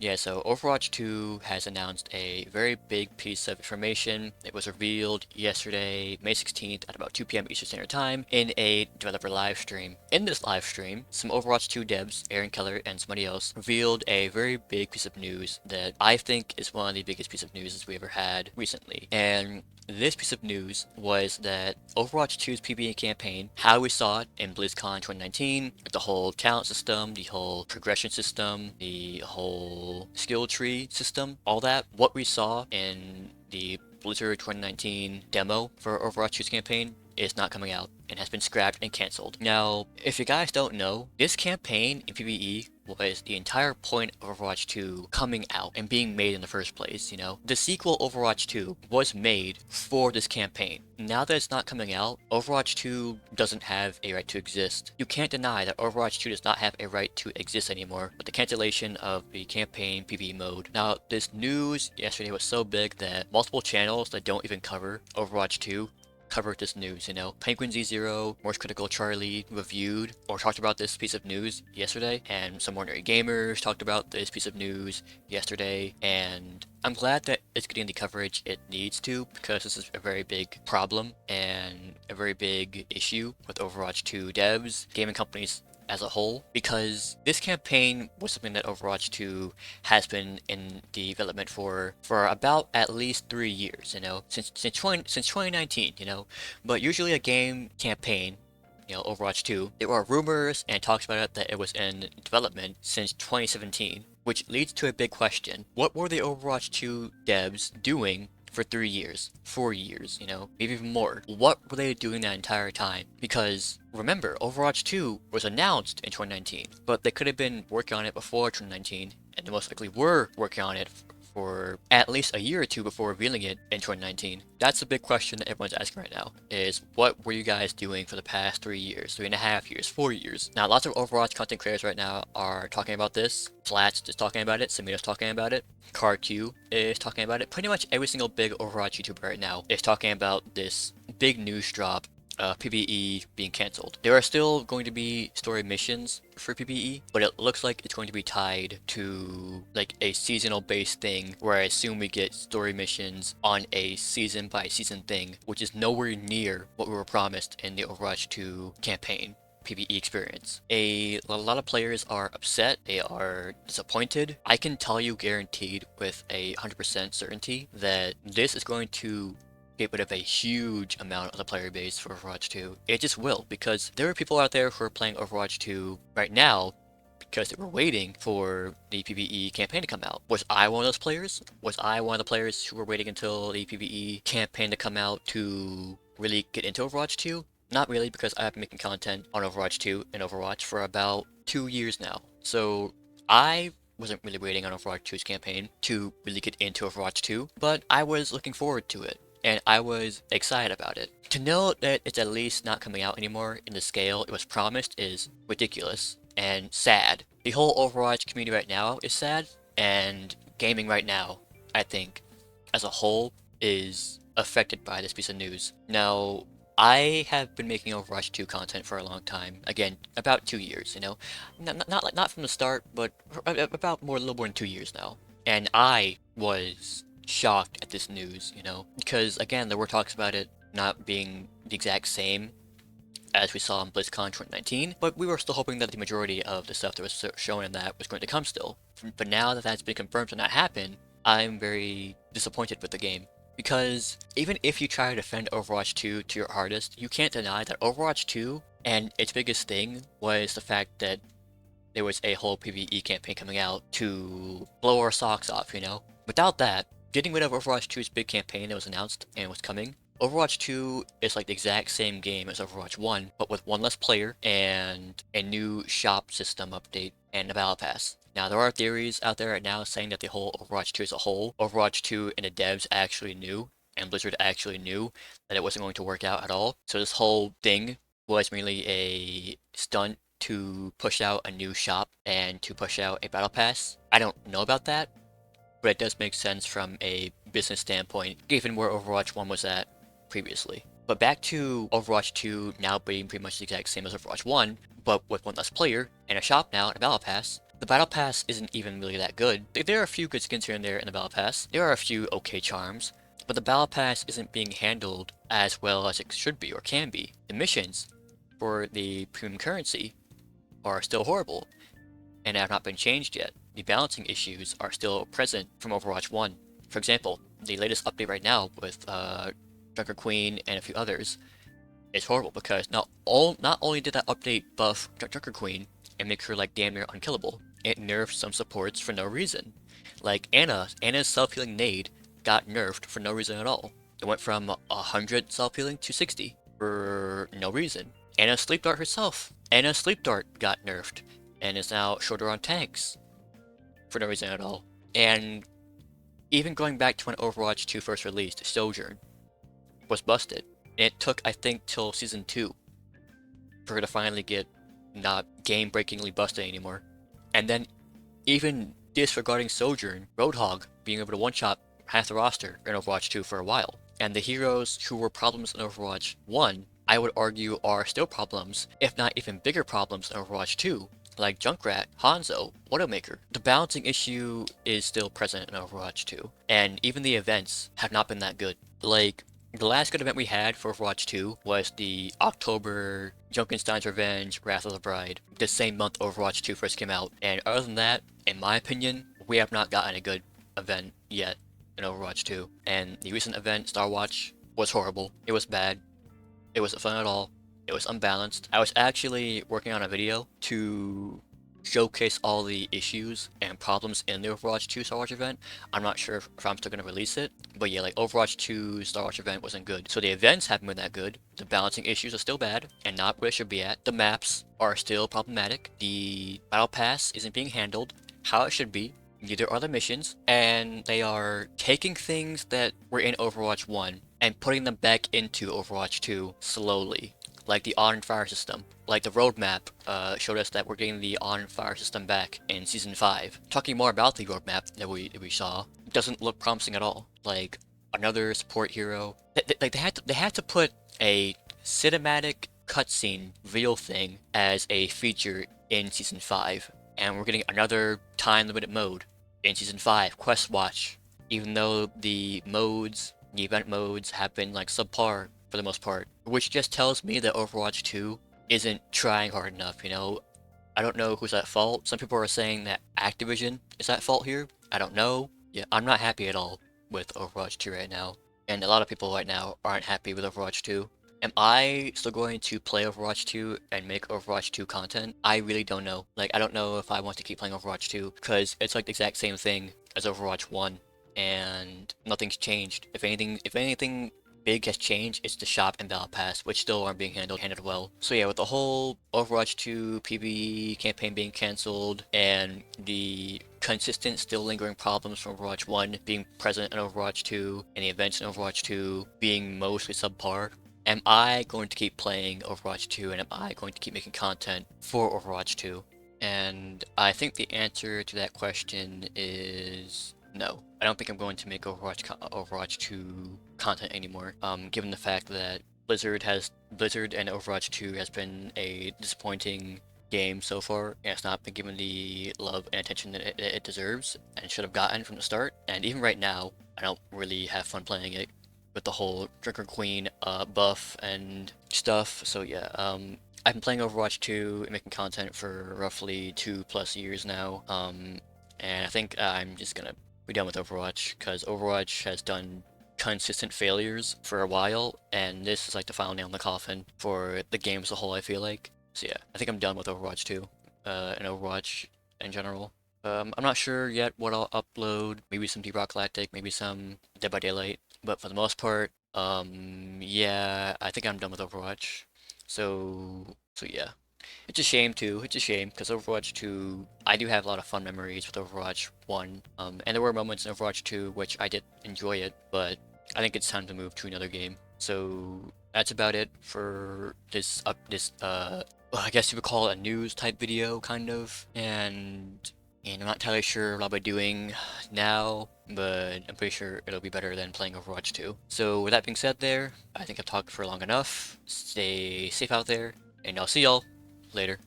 Yeah, so Overwatch 2 has announced a very big piece of information. It was revealed yesterday, May 16th at about 2 p.m. Eastern Standard Time in a developer live stream. In this live stream, some Overwatch 2 devs, Aaron Keller and somebody else, revealed a very big piece of news that I think is one of the biggest pieces of news we ever had recently. And this piece of news was that Overwatch 2's PvE campaign, how we saw it in BlizzCon 2019, the whole talent system, the whole progression system, the whole skill tree system, all that, what we saw in the Blizzard 2019 demo for Overwatch 2's campaign is not coming out and has been scrapped and cancelled. Now, if you guys don't know, this campaign in PvE was the entire point of Overwatch 2 coming out and being made in the first place, you know? The sequel Overwatch 2 was made for this campaign. Now that it's not coming out, Overwatch 2 doesn't have a right to exist. You can't deny that Overwatch 2 does not have a right to exist anymore with the cancellation of the campaign PvE mode. Now, this news yesterday was so big that multiple channels that don't even cover Overwatch 2 covered this news, you know. Penguin Z0, Most Critical Charlie reviewed or talked about this piece of news yesterday, and some ordinary gamers talked about this piece of news yesterday, and I'm glad that it's getting the coverage it needs to, because this is a very big problem and a very big issue with Overwatch 2 devs, gaming companies as a whole, because this campaign was something that Overwatch 2 has been in development for about at least 3 years, you know, since 2019, you know. But usually a game campaign, you know, Overwatch 2, there are rumors and talks about it that it was in development since 2017, which leads to a big question. What were the Overwatch 2 devs doing for 3 years, 4 years, you know, maybe even more? What were they doing that entire time? Because remember, Overwatch 2 was announced in 2019, but they could have been working on it before 2019, and they most likely were working on it for at least a year or two before revealing it in 2019. That's the big question that everyone's asking right now, is what were you guys doing for the past 3 years, 3.5 years, 4 years? Now, lots of Overwatch content creators right now are talking about this. Flats is talking about it, Samira's talking about it, CarQ is talking about it. Pretty much every single big Overwatch YouTuber right now is talking about this big news drop, PvE being cancelled. There are still going to be story missions for PvE, but it looks like it's going to be tied to like a seasonal based thing, where I assume we get story missions on a season by season thing, which is nowhere near what we were promised in the Overwatch 2 campaign PvE experience. A lot of players are upset, they are disappointed. I can tell you guaranteed with 100% certainty that this is going to get rid of a huge amount of the player base for Overwatch 2. It just will, because there are people out there who are playing Overwatch 2 right now because they were waiting for the PvE campaign to come out. Was I one of those players? Was I one of the players who were waiting until the PvE campaign to come out to really get into Overwatch 2? Not really, because I've been making content on Overwatch 2 and Overwatch for about 2 years now. So I wasn't really waiting on Overwatch 2's campaign to really get into Overwatch 2, but I was looking forward to it, and I was excited about it. To know that it's at least not coming out anymore in the scale it was promised is ridiculous and sad. The whole Overwatch community right now is sad, and gaming right now, I think, as a whole, is affected by this piece of news. Now, I have been making Overwatch 2 content for a long time. Again, about 2 years, you know? Not from the start, but about a little more than 2 years now. And I was shocked at this news, you know? Because, again, there were talks about it not being the exact same as we saw in BlizzCon 2019, but we were still hoping that the majority of the stuff that was shown in that was going to come still. But now that that's been confirmed and that happened, I'm very disappointed with the game. Because even if you try to defend Overwatch 2 to your hardest, you can't deny that Overwatch 2 and its biggest thing was the fact that there was a whole PvE campaign coming out to blow our socks off, you know? Without that, getting rid of Overwatch 2's big campaign that was announced and was coming, Overwatch 2 is like the exact same game as Overwatch 1, but with one less player and a new shop system update and a battle pass. Now, there are theories out there right now saying that the whole Overwatch 2 as a whole, Overwatch 2 and the devs actually knew, and Blizzard actually knew, that it wasn't going to work out at all. So this whole thing was merely a stunt to push out a new shop and to push out a battle pass. I don't know about that, but it does make sense from a business standpoint, given where Overwatch 1 was at previously. But back to Overwatch 2 now being pretty much the exact same as Overwatch 1, but with one less player, and a shop now, and a battle pass, The Battle Pass isn't even really that good. There are a few good skins here and there in the Battle Pass. There are a few okay charms, but the Battle Pass isn't being handled as well as it should be or can be. The missions for the premium currency are still horrible and have not been changed yet. The balancing issues are still present from Overwatch 1. For example, the latest update right now with Junker Queen and a few others is horrible because not only did that update buff Junker Queen and make her like damn near unkillable, it nerfed some supports for no reason. Like Anna's self-healing nade got nerfed for no reason at all. It went from 100 self-healing to 60 for no reason. Anna's sleep dart herself. Anna's sleep dart got nerfed and is now shorter on tanks for no reason at all. And even going back to when Overwatch 2 first released, Sojourn was busted. And it took, I think, till Season 2 for her to finally get not game-breakingly busted anymore. And then, even disregarding Sojourn, Roadhog being able to one-shot half the roster in Overwatch 2 for a while. And the heroes who were problems in Overwatch 1, I would argue are still problems, if not even bigger problems in Overwatch 2, like Junkrat, Hanzo, Widowmaker. The balancing issue is still present in Overwatch 2, and even the events have not been that good. Like, the last good event we had for Overwatch 2 was the October Junkenstein's Revenge, Wrath of the Bride, the same month Overwatch 2 first came out, and other than that, in my opinion, we have not gotten a good event yet in Overwatch 2. And the recent event, Starwatch, was horrible. It was bad. It wasn't fun at all. It was unbalanced. I was actually working on a video to showcase all the issues and problems in the Overwatch 2 Star Wars event. I'm not sure if I'm still going to release it, but yeah, like Overwatch 2 Star Wars event wasn't good. So the events haven't been that good. The balancing issues are still bad and not where it should be at. The maps are still problematic. The Battle Pass isn't being handled how it should be. Neither are the missions, and they are taking things that were in Overwatch 1 and putting them back into Overwatch 2 slowly. Like the on-fire system. Like the roadmap showed us that we're getting the on-fire system back in Season 5. Talking more about the roadmap that we saw, doesn't look promising at all. Like, another support hero. Like, they had to put a cinematic cutscene real thing as a feature in Season 5. And we're getting another time-limited mode in Season 5, Quest Watch. Even though the modes, the event modes, have been like subpar for the most part, which just tells me that Overwatch 2 isn't trying hard enough, you know? I don't know who's at fault. Some people are saying that Activision is at fault here. I don't know. Yeah, I'm not happy at all with Overwatch 2 right now. And a lot of people right now aren't happy with Overwatch 2. Am I still going to play Overwatch 2 and make Overwatch 2 content? I really don't know. Like, I don't know if I want to keep playing Overwatch 2, because it's like the exact same thing as Overwatch 1, and nothing's changed. If anything big has changed, it's the shop and Battle Pass, which still aren't being handled well. So yeah, with the whole Overwatch 2 PVE campaign being cancelled, and the consistent still lingering problems from Overwatch 1 being present in Overwatch 2, and the events in Overwatch 2 being mostly subpar, am I going to keep playing Overwatch 2, and am I going to keep making content for Overwatch 2? And I think the answer to that question is no. I don't think I'm going to make Overwatch 2 content anymore. Given the fact that Blizzard and Overwatch 2 has been a disappointing game so far, and it's not been given the love and attention that it deserves and should have gotten from the start. And even right now, I don't really have fun playing it with the whole Drinker Queen buff and stuff. So yeah, I've been playing Overwatch 2 and making content for roughly 2+ years now. And I think I'm just gonna be done with Overwatch, because Overwatch has done consistent failures for a while, and this is like the final nail in the coffin for the game as a whole, I feel like. So yeah, I think I'm done with Overwatch 2, and Overwatch in general. I'm not sure yet what I'll upload. Maybe some Deep Rock Galactic, maybe some Dead by Daylight. But for the most part, yeah, I think I'm done with Overwatch. So yeah. It's a shame too. It's a shame because Overwatch 2, I do have a lot of fun memories with Overwatch 1. And there were moments in Overwatch 2 which I did enjoy it, but I think it's time to move to another game. So that's about it for this well, I guess you would call it a news type video kind of. And I'm not entirely sure what I'll be doing now, but I'm pretty sure it'll be better than playing Overwatch 2. So with that being said there, I think I've talked for long enough. Stay safe out there, and I'll see y'all later.